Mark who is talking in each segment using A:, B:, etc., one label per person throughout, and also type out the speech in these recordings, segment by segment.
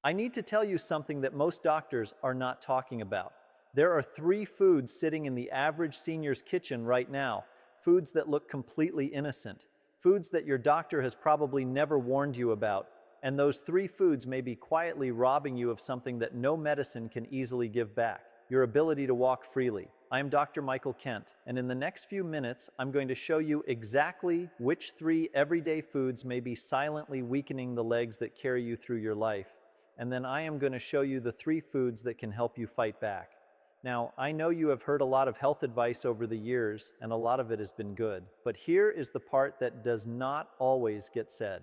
A: I need to tell you something that most doctors are not talking about. There are three foods sitting in the average senior's kitchen right now, foods that look completely innocent, foods that your doctor has probably never warned you about, and those three foods may be quietly robbing you of something that no medicine can easily give back: your ability to walk freely. I am Dr. Michael Kent, and in the next few minutes, I'm going to show you exactly which three everyday foods may be silently weakening the legs that carry you through your life. And then I am going to show you the three foods that can help you fight back. Now, I know you have heard a lot of health advice over the years, and a lot of it has been good. But here is the part that does not always get said.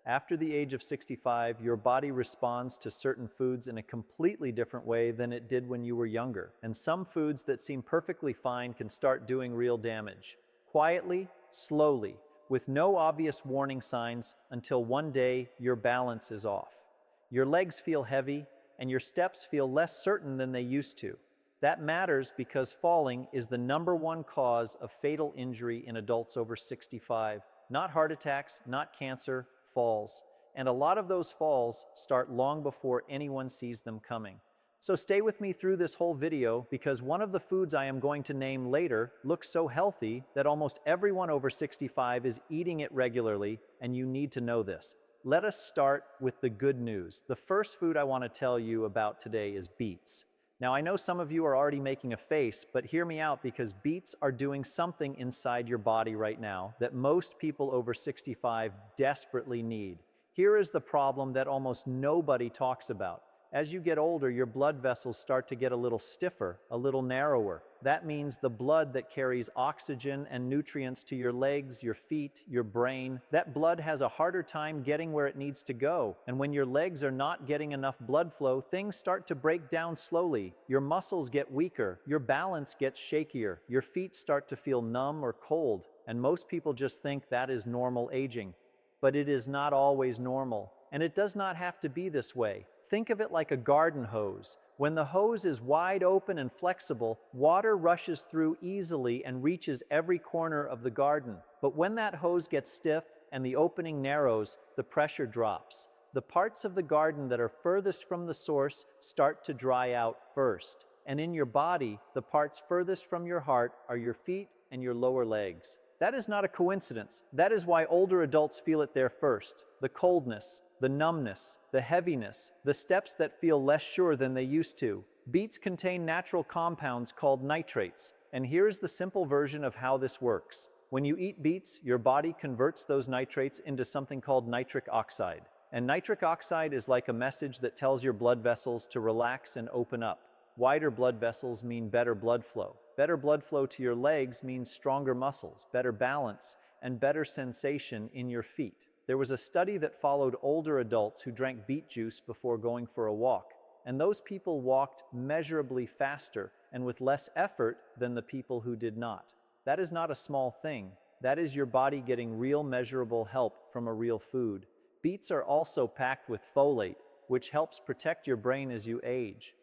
A: After the age of 65, your body responds to certain foods in a completely different way than it did when you were younger. And some foods that seem perfectly fine can start doing real damage. Quietly, slowly, with no obvious warning signs, until one day your balance is off. Your legs feel heavy, and your steps feel less certain than they used to. That matters because falling is the #1 cause of fatal injury in adults over 65. Not heart attacks, not cancer, falls. And a lot of those falls start long before anyone sees them coming. So stay with me through this whole video, because one of the foods I am going to name later looks so healthy that almost everyone over 65 is eating it regularly, and you need to know this. Let us start with the good news. The first food I want to tell you about today is beets. Now, I know some of you are already making a face, but hear me out, because beets are doing something inside your body right now that most people over 65 desperately need. Here is the problem that almost nobody talks about. As you get older, your blood vessels start to get a little stiffer, a little narrower. That means the blood that carries oxygen and nutrients to your legs, your feet, your brain, that blood has a harder time getting where it needs to go. And when your legs are not getting enough blood flow, things start to break down slowly. Your muscles get weaker, your balance gets shakier, your feet start to feel numb or cold. And most people just think that is normal aging. But it is not always normal. And it does not have to be this way. Think of it like a garden hose. When the hose is wide open and flexible, water rushes through easily and reaches every corner of the garden. But when that hose gets stiff and the opening narrows, the pressure drops. The parts of the garden that are furthest from the source start to dry out first. And in your body, the parts furthest from your heart are your feet and your lower legs. That is not a coincidence. That is why older adults feel it there first. The coldness, the numbness, the heaviness, the steps that feel less sure than they used to. Beets contain natural compounds called nitrates, and here's the simple version of how this works. When you eat beets, your body converts those nitrates into something called nitric oxide. And nitric oxide is like a message that tells your blood vessels to relax and open up. Wider blood vessels mean better blood flow. Better blood flow to your legs means stronger muscles, better balance, and better sensation in your feet. There was a study that followed older adults who drank beet juice before going for a walk, and those people walked measurably faster and with less effort than the people who did not. That is not a small thing. That is your body getting real measurable help from a real food. Beets are also packed with folate, which helps protect your brain as you age.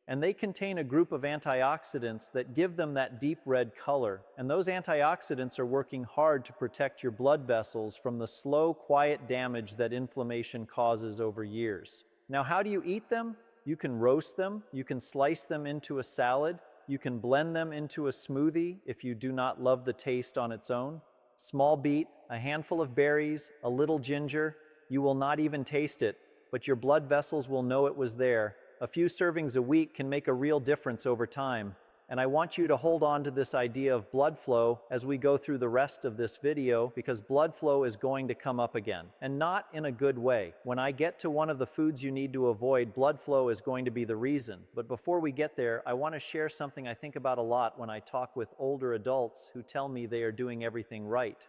A: And they contain a group of antioxidants that give them that deep red color. And those antioxidants are working hard to protect your blood vessels from the slow, quiet damage that inflammation causes over years. Now, how do you eat them? You can roast them, you can slice them into a salad, you can blend them into a smoothie if you do not love the taste on its own. Small beet, a handful of berries, a little ginger. You will not even taste it, but your blood vessels will know it was there. A few servings a week can make a real difference over time. And I want you to hold on to this idea of blood flow as we go through the rest of this video, because blood flow is going to come up again, and not in a good way. When I get to one of the foods you need to avoid, blood flow is going to be the reason. But before we get there, I want to share something I think about a lot when I talk with older adults who tell me they are doing everything right.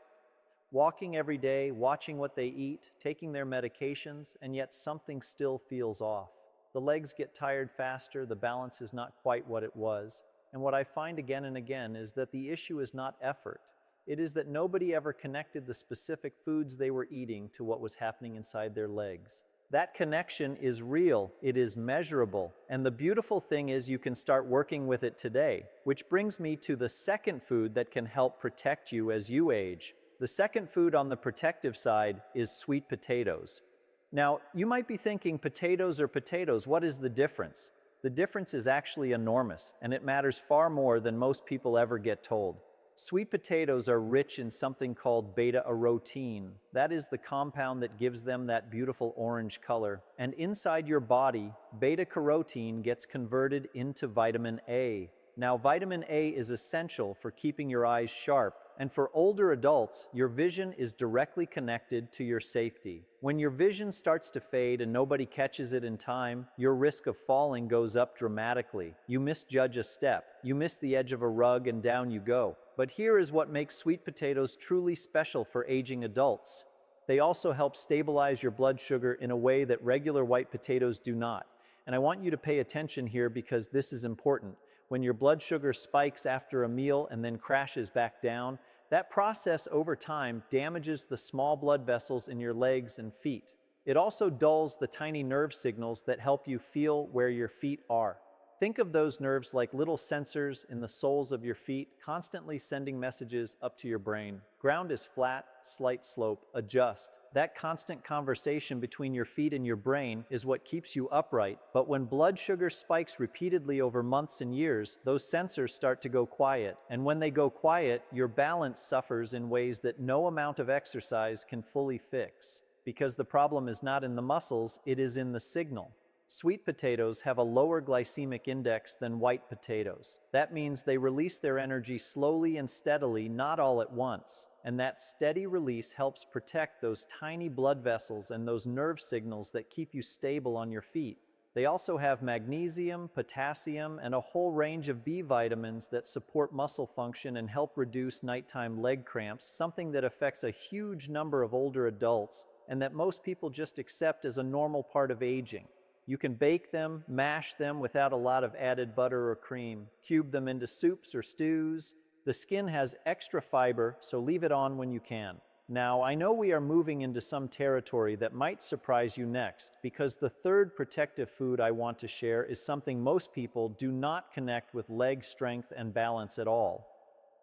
A: Walking every day, watching what they eat, taking their medications, and yet something still feels off. The legs get tired faster, the balance is not quite what it was. And what I find again and again is that the issue is not effort. It is that nobody ever connected the specific foods they were eating to what was happening inside their legs. That connection is real, it is measurable, and the beautiful thing is you can start working with it today. Which brings me to the second food that can help protect you as you age. The second food on the protective side is sweet potatoes. Now, you might be thinking potatoes are potatoes. What is the difference? The difference is actually enormous, and it matters far more than most people ever get told. Sweet potatoes are rich in something called beta-carotene. That is the compound that gives them that beautiful orange color. And inside your body, beta-carotene gets converted into vitamin A. Now, vitamin A is essential for keeping your eyes sharp, and for older adults, your vision is directly connected to your safety. When your vision starts to fade and nobody catches it in time, your risk of falling goes up dramatically. You misjudge a step, you miss the edge of a rug, and down you go. But here is what makes sweet potatoes truly special for aging adults. They also help stabilize your blood sugar in a way that regular white potatoes do not. And I want you to pay attention here because this is important. When your blood sugar spikes after a meal and then crashes back down, that process over time damages the small blood vessels in your legs and feet. It also dulls the tiny nerve signals that help you feel where your feet are. Think of those nerves like little sensors in the soles of your feet, constantly sending messages up to your brain. Ground is flat, slight slope, adjust. That constant conversation between your feet and your brain is what keeps you upright. But when blood sugar spikes repeatedly over months and years, those sensors start to go quiet. And when they go quiet, your balance suffers in ways that no amount of exercise can fully fix. Because the problem is not in the muscles, it is in the signal. Sweet potatoes have a lower glycemic index than white potatoes. That means they release their energy slowly and steadily, not all at once. And that steady release helps protect those tiny blood vessels and those nerve signals that keep you stable on your feet. They also have magnesium, potassium, and a whole range of B vitamins that support muscle function and help reduce nighttime leg cramps, something that affects a huge number of older adults and that most people just accept as a normal part of aging. You can bake them, mash them without a lot of added butter or cream, cube them into soups or stews. The skin has extra fiber, so leave it on when you can. Now, I know we are moving into some territory that might surprise you next, because the third protective food I want to share is something most people do not connect with leg strength and balance at all.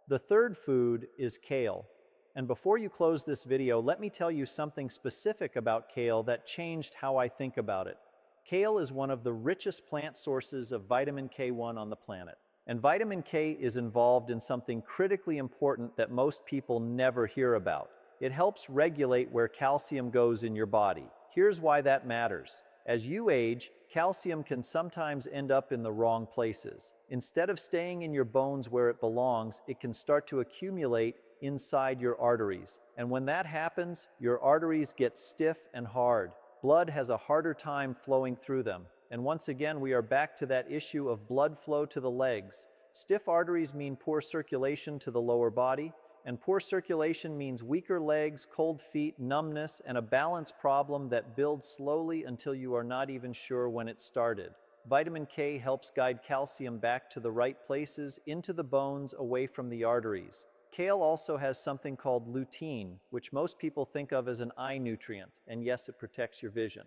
A: The third food is kale. And before you close this video, let me tell you something specific about kale that changed how I think about it. Kale is one of the richest plant sources of vitamin K1 on the planet. And vitamin K is involved in something critically important that most people never hear about. It helps regulate where calcium goes in your body. Here's why that matters. As you age, calcium can sometimes end up in the wrong places. Instead of staying in your bones where it belongs, it can start to accumulate inside your arteries. And when that happens, your arteries get stiff and hard. Blood has a harder time flowing through them. And once again, we are back to that issue of blood flow to the legs. Stiff arteries mean poor circulation to the lower body, and poor circulation means weaker legs, cold feet, numbness, and a balance problem that builds slowly until you are not even sure when it started. Vitamin K helps guide calcium back to the right places, into the bones, away from the arteries. Kale also has something called lutein, which most people think of as an eye nutrient, and yes, it protects your vision.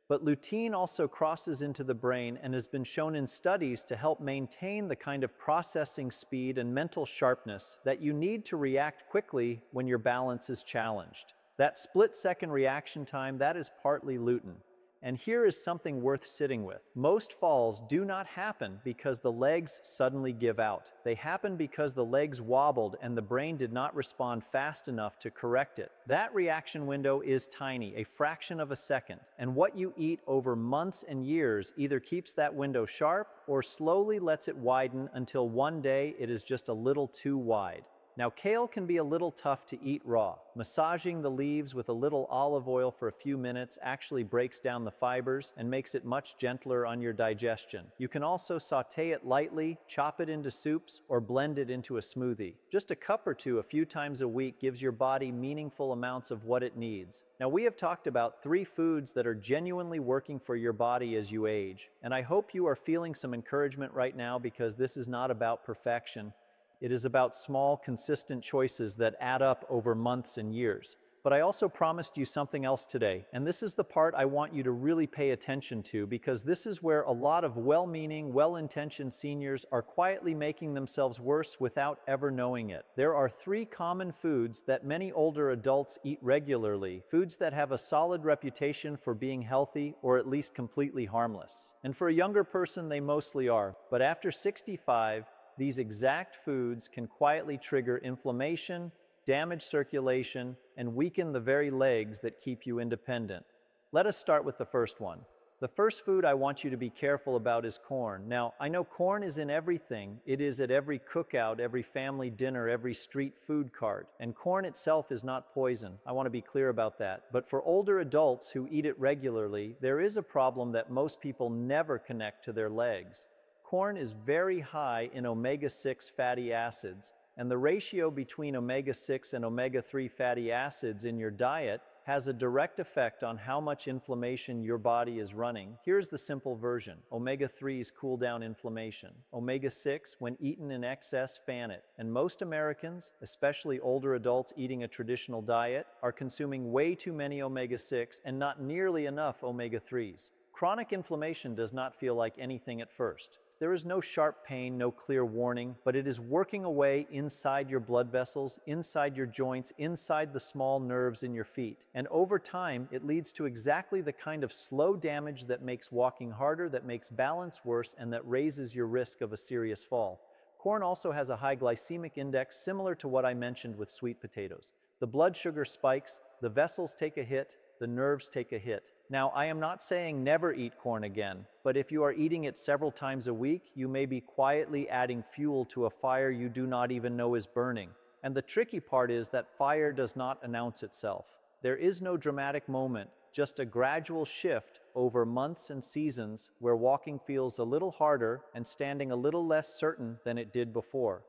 A: But lutein also crosses into the brain and has been shown in studies to help maintain the kind of processing speed and mental sharpness that you need to react quickly when your balance is challenged. That split-second reaction time, that is partly lutein. And here is something worth sitting with. Most falls do not happen because the legs suddenly give out. They happen because the legs wobbled and the brain did not respond fast enough to correct it. That reaction window is tiny, a fraction of a second. And what you eat over months and years either keeps that window sharp or slowly lets it widen until one day it is just a little too wide. Now, kale can be a little tough to eat raw. Massaging the leaves with a little olive oil for a few minutes actually breaks down the fibers and makes it much gentler on your digestion. You can also sauté it lightly, chop it into soups, or blend it into a smoothie. Just a cup or two a few times a week gives your body meaningful amounts of what it needs. Now, we have talked about 3 foods that are genuinely working for your body as you age, and I hope you are feeling some encouragement right now because this is not about perfection. It is about small, consistent choices that add up over months and years. But I also promised you something else today, and this is the part I want you to really pay attention to because this is where a lot of well-meaning, well-intentioned seniors are quietly making themselves worse without ever knowing it. There are 3 common foods that many older adults eat regularly, foods that have a solid reputation for being healthy or at least completely harmless. And for a younger person, they mostly are. But after 65, these exact foods can quietly trigger inflammation, damage circulation, and weaken the very legs that keep you independent. Let us start with the first one. The first food I want you to be careful about is corn. Now, I know corn is in everything. It is at every cookout, every family dinner, every street food cart. And corn itself is not poison. I want to be clear about that. But for older adults who eat it regularly, there is a problem that most people never connect to their legs. Corn is very high in omega-6 fatty acids, and the ratio between omega-6 and omega-3 fatty acids in your diet has a direct effect on how much inflammation your body is running. Here's the simple version. Omega-3s cool down inflammation. Omega-6, when eaten in excess, fan it. And most Americans, especially older adults eating a traditional diet, are consuming way too many omega-6 and not nearly enough omega-3s. Chronic inflammation does not feel like anything at first. There is no sharp pain, no clear warning, but it is working away inside your blood vessels, inside your joints, inside the small nerves in your feet. And over time, it leads to exactly the kind of slow damage that makes walking harder, that makes balance worse, and that raises your risk of a serious fall. Corn also has a high glycemic index similar to what I mentioned with sweet potatoes. The blood sugar spikes, the vessels take a hit, the nerves take a hit. Now, I am not saying never eat corn again, but if you are eating it several times a week, you may be quietly adding fuel to a fire you do not even know is burning. And the tricky part is that fire does not announce itself. There is no dramatic moment, just a gradual shift over months and seasons where walking feels a little harder and standing a little less certain than it did before.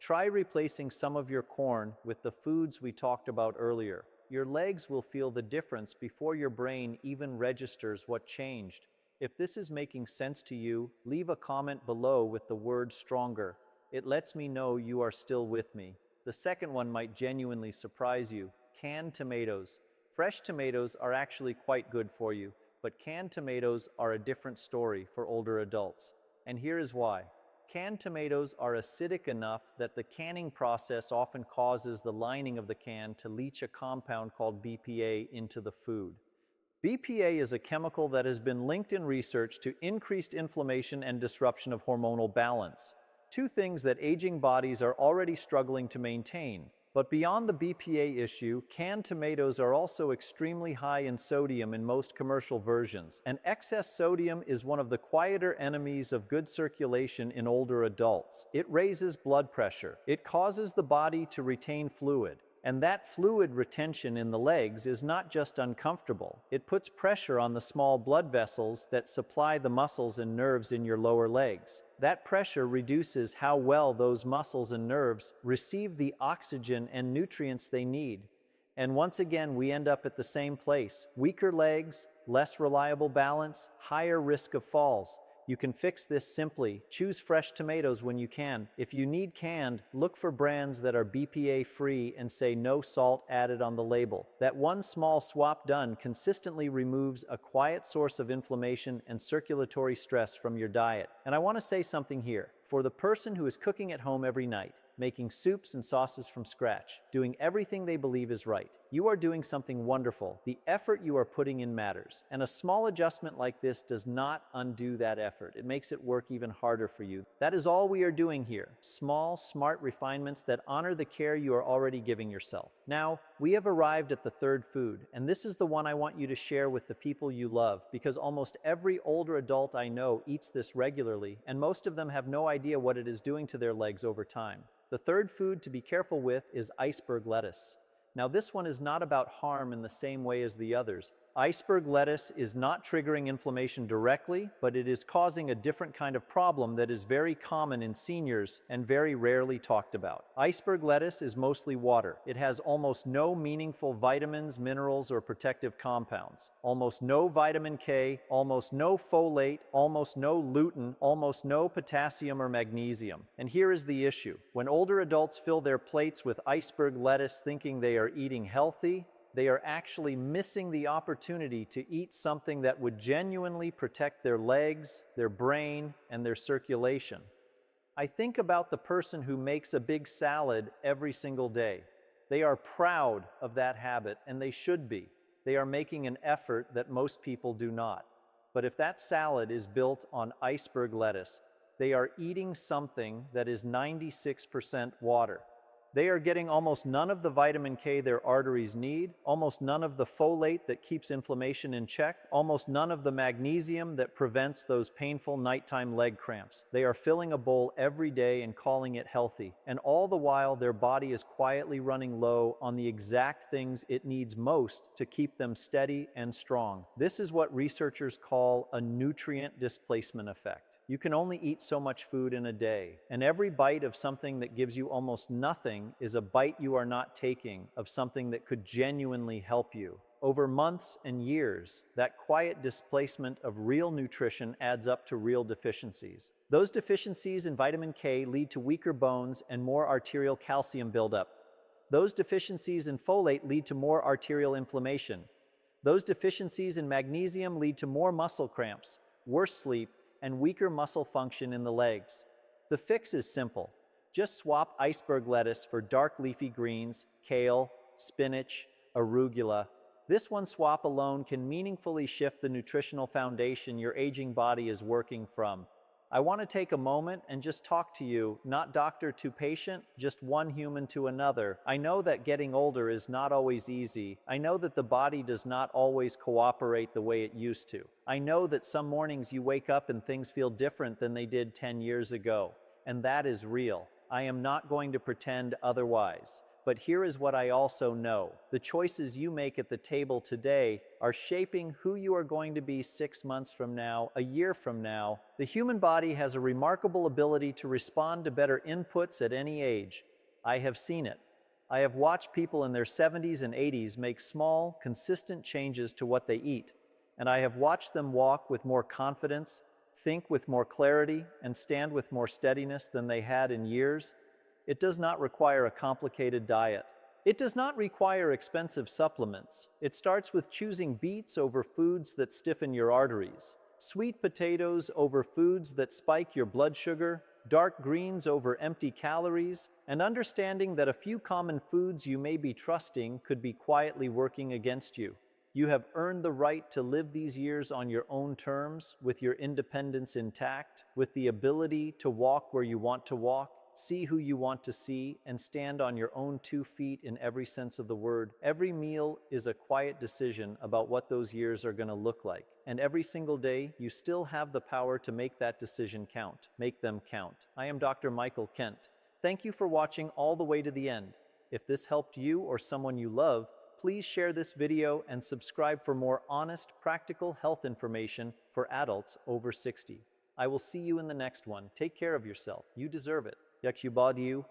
A: Try replacing some of your corn with the foods we talked about earlier. Your legs will feel the difference before your brain even registers what changed. If this is making sense to you, leave a comment below with the word stronger. It lets me know you are still with me. The second one might genuinely surprise you. Canned tomatoes. Fresh tomatoes are actually quite good for you, but canned tomatoes are a different story for older adults. And here is why. Canned tomatoes are acidic enough that the canning process often causes the lining of the can to leach a compound called BPA into the food. BPA is a chemical that has been linked in research to increased inflammation and disruption of hormonal balance, 2 things that aging bodies are already struggling to maintain. But beyond the BPA issue, canned tomatoes are also extremely high in sodium in most commercial versions, and excess sodium is one of the quieter enemies of good circulation in older adults. It raises blood pressure. It causes the body to retain fluid. And that fluid retention in the legs is not just uncomfortable. It puts pressure on the small blood vessels that supply the muscles and nerves in your lower legs. That pressure reduces how well those muscles and nerves receive the oxygen and nutrients they need. And once again, we end up at the same place. Weaker legs, less reliable balance, higher risk of falls. You can fix this simply. Choose fresh tomatoes when you can. If you need canned, look for brands that are BPA-free and say no salt added on the label. That one small swap done consistently removes a quiet source of inflammation and circulatory stress from your diet. And I want to say something here. For the person who is cooking at home every night, making soups and sauces from scratch, doing everything they believe is right, you are doing something wonderful. The effort you are putting in matters. And a small adjustment like this does not undo that effort. It makes it work even harder for you. That is all we are doing here. Small, smart refinements that honor the care you are already giving yourself. Now, we have arrived at the third food, and this is the one I want you to share with the people you love, because almost every older adult I know eats this regularly, and most of them have no idea what it is doing to their legs over time. The third food to be careful with is iceberg lettuce. Now, this one is not about harm in the same way as the others. Iceberg lettuce is not triggering inflammation directly, but it is causing a different kind of problem that is very common in seniors and very rarely talked about. Iceberg lettuce is mostly water. It has almost no meaningful vitamins, minerals, or protective compounds. Almost no vitamin K, almost no folate, almost no lutein, almost no potassium or magnesium. And here is the issue. When older adults fill their plates with iceberg lettuce thinking they are eating healthy, they are actually missing the opportunity to eat something that would genuinely protect their legs, their brain, and their circulation. I think about the person who makes a big salad every single day. They are proud of that habit, and they should be. They are making an effort that most people do not. But if that salad is built on iceberg lettuce, they are eating something that is 96% water. They are getting almost none of the vitamin K their arteries need, almost none of the folate that keeps inflammation in check, almost none of the magnesium that prevents those painful nighttime leg cramps. They are filling a bowl every day and calling it healthy, and all the while their body is quietly running low on the exact things it needs most to keep them steady and strong. This is what researchers call a nutrient displacement effect. You can only eat so much food in a day, and every bite of something that gives you almost nothing is a bite you are not taking of something that could genuinely help you. Over months and years, that quiet displacement of real nutrition adds up to real deficiencies. Those deficiencies in vitamin K lead to weaker bones and more arterial calcium buildup. Those deficiencies in folate lead to more arterial inflammation. Those deficiencies in magnesium lead to more muscle cramps, worse sleep, and weaker muscle function in the legs. The fix is simple. Just swap iceberg lettuce for dark leafy greens, kale, spinach, arugula. This one swap alone can meaningfully shift the nutritional foundation your aging body is working from. I want to take a moment and just talk to you, not doctor to patient, just one human to another. I know that getting older is not always easy. I know that the body does not always cooperate the way it used to. I know that some mornings you wake up and things feel different than they did 10 years ago, and that is real. I am not going to pretend otherwise. But here is what I also know. The choices you make at the table today are shaping who you are going to be 6 months from now, a year from now. The human body has a remarkable ability to respond to better inputs at any age. I have seen it. I have watched people in their 70s and 80s make small, consistent changes to what they eat. And I have watched them walk with more confidence, think with more clarity, and stand with more steadiness than they had in years. It does not require a complicated diet. It does not require expensive supplements. It starts with choosing beets over foods that stiffen your arteries, sweet potatoes over foods that spike your blood sugar, dark greens over empty calories, and understanding that a few common foods you may be trusting could be quietly working against you. You have earned the right to live these years on your own terms, with your independence intact, with the ability to walk where you want to walk, see who you want to see, and stand on your own 2 feet in every sense of the word. Every meal is a quiet decision about what those years are going to look like. And every single day, you still have the power to make that decision count. Make them count. I am Dr. Michael Kent. Thank you for watching all the way to the end. If this helped you or someone you love, please share this video and subscribe for more honest, practical health information for adults over 60. I will see you in the next one. Take care of yourself. You deserve it. Yakshubadiyu.